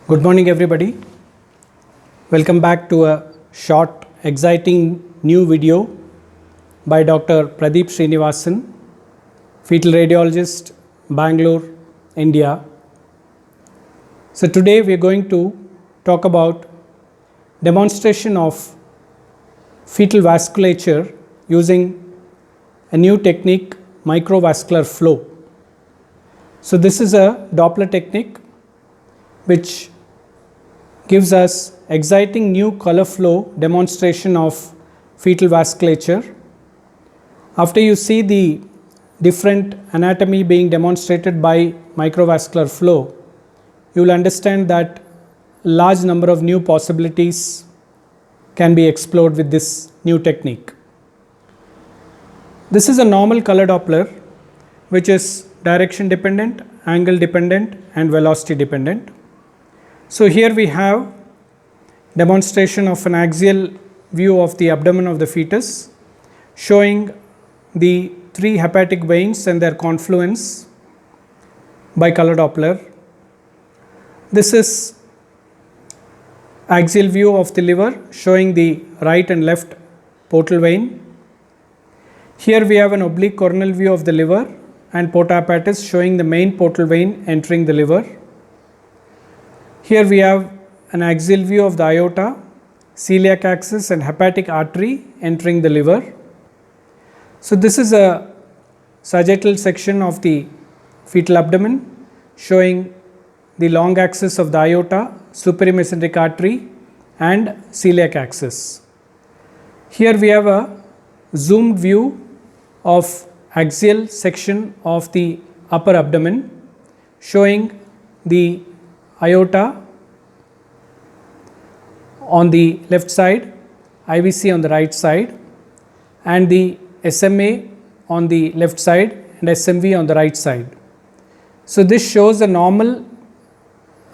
Good morning, everybody. Welcome back to a short, exciting new video by Dr. Pradeep Srinivasan, fetal radiologist, Bangalore, India. So today we are going to talk about demonstration of fetal vasculature using a new technique, microvascular flow. So this is a Doppler technique which gives us exciting new color flow demonstration of fetal vasculature. After you see the different anatomy being demonstrated by microvascular flow, you will understand that large number of new possibilities can be explored with this new technique. This is a normal color Doppler which is direction dependent, angle dependent and velocity dependent. So here we have demonstration of an axial view of the abdomen of the fetus showing the three hepatic veins and their confluence by color Doppler. This is axial view of the liver showing the right and left portal vein. Here we have an oblique coronal view of the liver and porta hepatis showing the main portal vein entering the liver. Here we have an axial view of the aorta, celiac axis and hepatic artery entering the liver. So this is a sagittal section of the fetal abdomen showing the long axis of the aorta, supramesenteric artery and celiac axis. Here we have a zoomed view of axial section of the upper abdomen showing the aorta on the left side, IVC on the right side and the SMA on the left side and SMV on the right side. So this shows the normal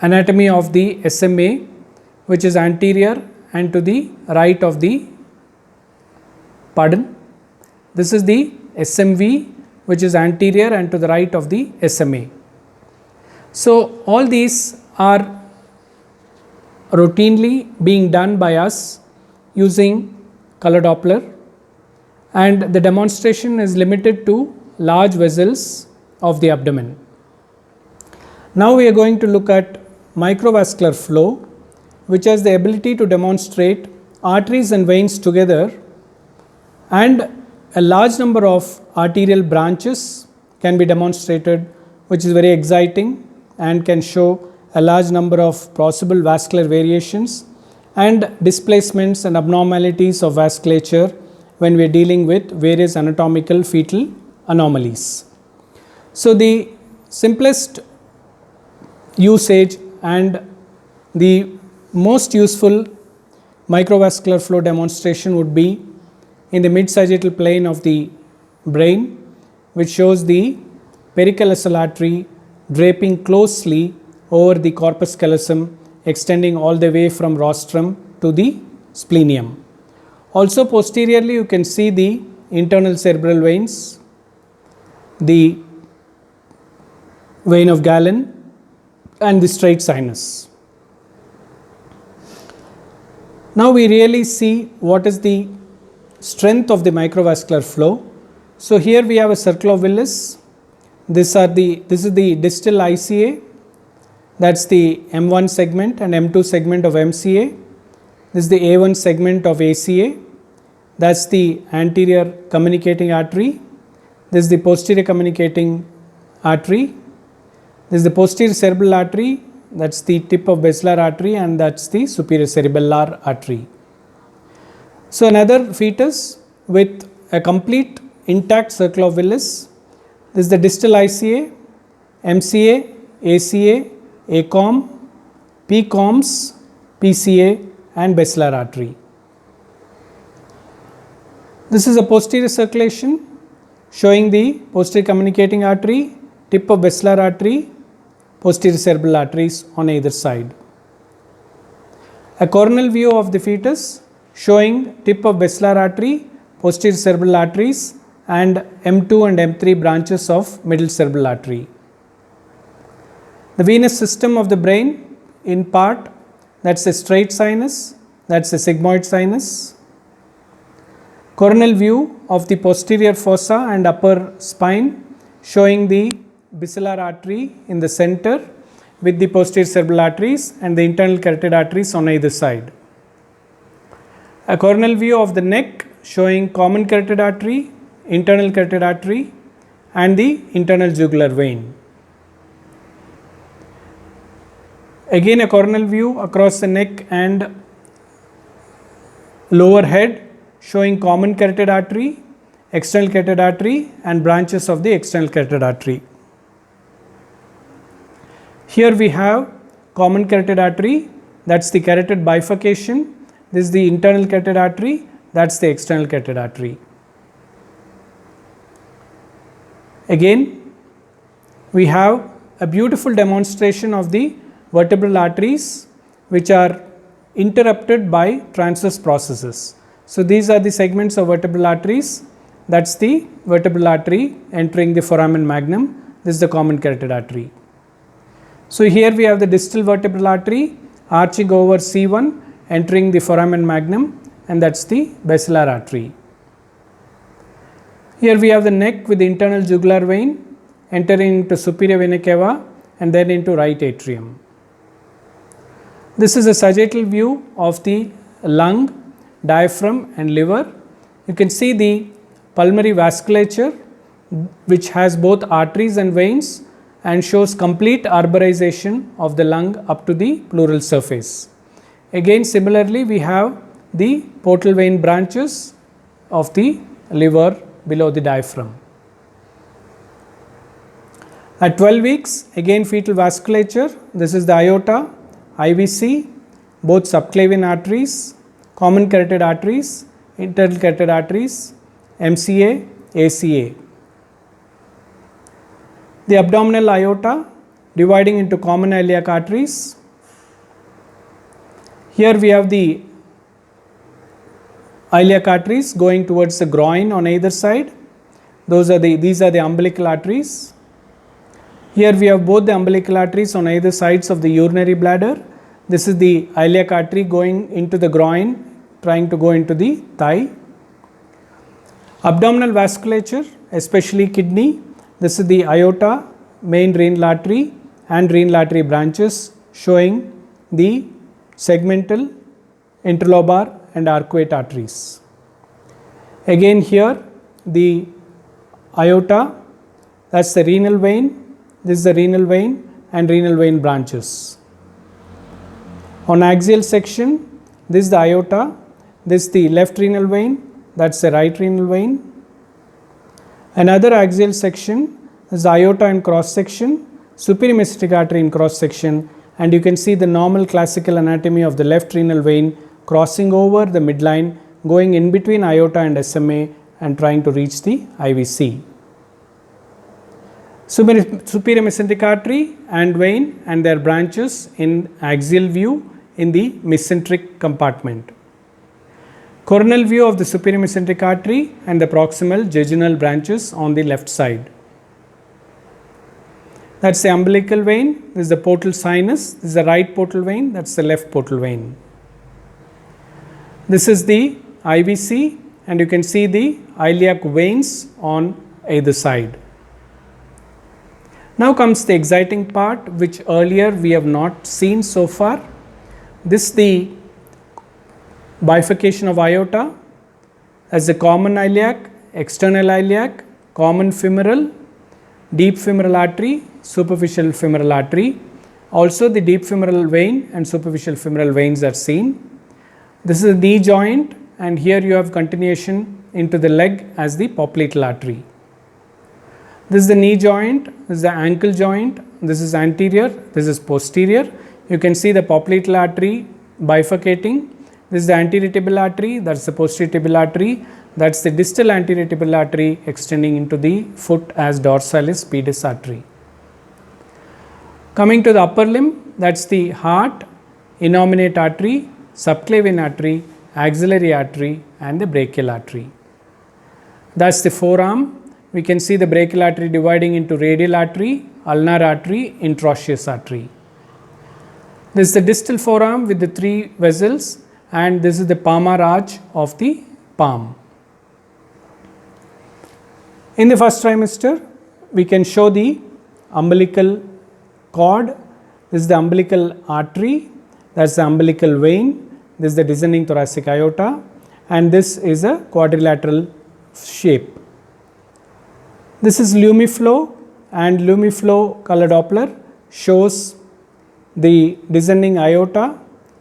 anatomy of the SMA which is anterior and to the right of the, this is the SMV which is anterior and to the right of the SMA. So all these are routinely being done by us using color Doppler and the demonstration is limited to large vessels of the abdomen. Now we are going to look at microvascular flow which has the ability to demonstrate arteries and veins together and a large number of arterial branches can be demonstrated which is very exciting and can show a large number of possible vascular variations and displacements and abnormalities of vasculature when we are dealing with various anatomical fetal anomalies. So the simplest usage and the most useful microvascular flow demonstration would be in the mid-sagittal plane of the brain which shows the pericallosal artery draping closely over the corpus callosum extending all the way from rostrum to the splenium. Also posteriorly you can see the internal cerebral veins, the vein of Galen and the straight sinus. Now we really see what is the strength of the microvascular flow. So here we have a circle of Willis. This is the distal ICA, that's the M1 segment and M2 segment of MCA. This is the A1 segment of ACA, that's the anterior communicating artery. This is the posterior communicating artery. This is the posterior cerebral artery, that's the tip of basilar artery and that's the superior cerebellar artery. So another fetus with a complete intact circle of Willis. This is the distal ICA, MCA, ACA, ACOM, PCOMs, PCA and basilar artery. This is a posterior circulation showing the posterior communicating artery, tip of basilar artery, posterior cerebral arteries on either side. A coronal view of the fetus showing tip of basilar artery, posterior cerebral arteries and M2 and M3 branches of middle cerebral artery. The venous system of the brain in part, that's the straight sinus, that's the sigmoid sinus. Coronal view of the posterior fossa and upper spine, showing the basilar artery in the center with the posterior cerebral arteries and the internal carotid arteries on either side. A coronal view of the neck showing common carotid artery, internal carotid artery and the internal jugular vein. Again a coronal view across the neck and lower head showing common carotid artery, external carotid artery and branches of the external carotid artery. Here we have common carotid artery, that's the carotid bifurcation. This is the internal carotid artery, that's the external carotid artery. Again, we have a beautiful demonstration of the vertebral arteries which are interrupted by transverse processes. So, these are the segments of vertebral arteries, that's the vertebral artery entering the foramen magnum, this is the common carotid artery. So, here we have the distal vertebral artery arching over C1 entering the foramen magnum and that is the basilar artery. Here we have the neck with the internal jugular vein entering into superior vena cava and then into right atrium. This is a sagittal view of the lung, diaphragm and liver. You can see the pulmonary vasculature which has both arteries and veins and shows complete arborization of the lung up to the pleural surface. Again similarly we have the portal vein branches of the liver below the diaphragm. At 12 weeks again fetal vasculature, this is the aorta, IVC, both subclavian arteries, common carotid arteries, internal carotid arteries, MCA, ACA. The abdominal aorta dividing into common iliac arteries. Here we have the iliac arteries going towards the groin on either side. These are the umbilical arteries. Here we have both the umbilical arteries on either sides of the urinary bladder. This is the iliac artery going into the groin, trying to go into the thigh. Abdominal vasculature, especially kidney. This is the aorta, main renal artery and renal artery branches showing the segmental, interlobar and arcuate arteries. Again here the aorta, that is the renal vein, this is the renal vein and renal vein branches. On axial section, this is the aorta, this is the left renal vein, that is the right renal vein. Another axial section is the aorta in cross section, superior mesenteric artery in cross section, and you can see the normal classical anatomy of the left renal vein crossing over the midline, going in between aorta and SMA and trying to reach the IVC. Superior mesenteric artery and vein and their branches in axial view in the mesenteric compartment. Coronal view of the superior mesenteric artery and the proximal jejunal branches on the left side. That is the umbilical vein, this is the portal sinus, this is the right portal vein, that is the left portal vein. This is the IVC and you can see the iliac veins on either side. Now comes the exciting part which earlier we have not seen so far. This is the bifurcation of aorta as the common iliac, external iliac, common femoral, deep femoral artery, superficial femoral artery. Also the deep femoral vein and superficial femoral veins are seen. This is the knee joint and here you have continuation into the leg as the popliteal artery. This is the knee joint, this is the ankle joint, this is anterior, this is posterior. You can see the popliteal artery bifurcating. This is the anterior tibial artery, that is the posterior tibial artery, that is the distal anterior tibial artery extending into the foot as dorsalis pedis artery. Coming to the upper limb, that is the heart, innominate artery, subclavian artery, axillary artery and the brachial artery. That is the forearm. We can see the brachial artery dividing into radial artery, ulnar artery, interosseous artery. This is the distal forearm with the 3 vessels, and this is the palmar arch of the palm. In the first trimester, we can show the umbilical cord. This is the umbilical artery, that is the umbilical vein, this is the descending thoracic aorta, and this is a quadrilateral shape. This is LumiFlow, and LumiFlow color Doppler shows the descending aorta,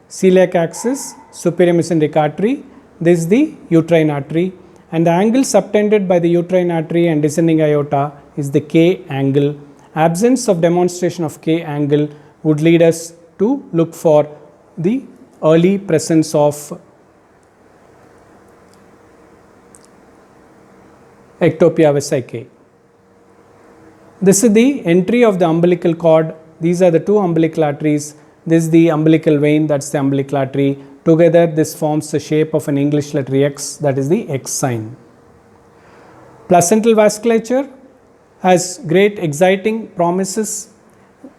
celiac axis, superior mesenteric artery. This is the uterine artery, and the angle subtended by the uterine artery and descending aorta is the K angle. Absence of demonstration of K angle would lead us to look for the early presence of ectopia vesicae. This is the entry of the umbilical cord. These are the 2 umbilical arteries. This is the umbilical vein, that is the umbilical artery. Together this forms the shape of an English letter X, that is the X sign. Placental vasculature has great exciting promises.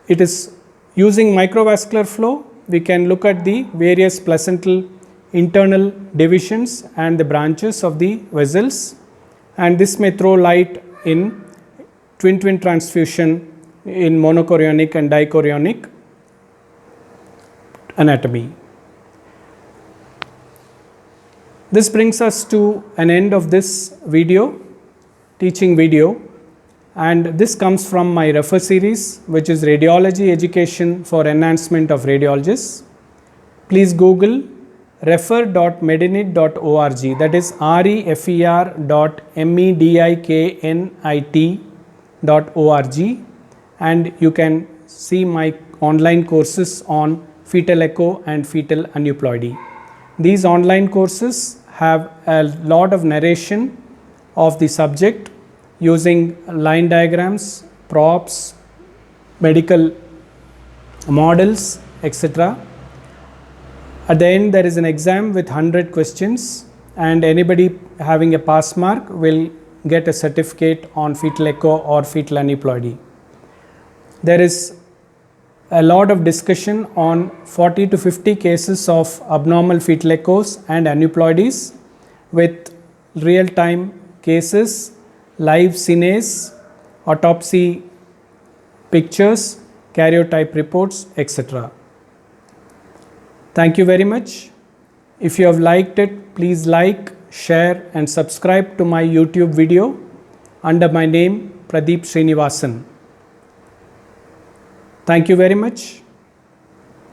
It is using microvascular flow. We can look at the various placental internal divisions and the branches of the vessels, and this may throw light in twin transfusion in monochorionic and dichorionic anatomy. This brings us to an end of this video, teaching video, and this comes from my refer series, which is Radiology Education for Enhancement of Radiologists. Please Google refer.medinit.org, that is refer.mediknit.org, and you can see my online courses on fetal echo and fetal aneuploidy. These online courses have a lot of narration of the subject using line diagrams, props, medical models, etc. At the end there is an exam with 100 questions, and anybody having a pass mark will get a certificate on fetal echo or fetal aneuploidy. There is a lot of discussion on 40 to 50 cases of abnormal fetal echoes and aneuploidies with real-time cases, live cines, autopsy pictures, karyotype reports, etc. Thank you very much. If you have liked it, please like, share and subscribe to my YouTube video under my name Pradeep Srinivasan. Thank you very much.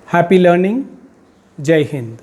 Happy learning. Jai Hind.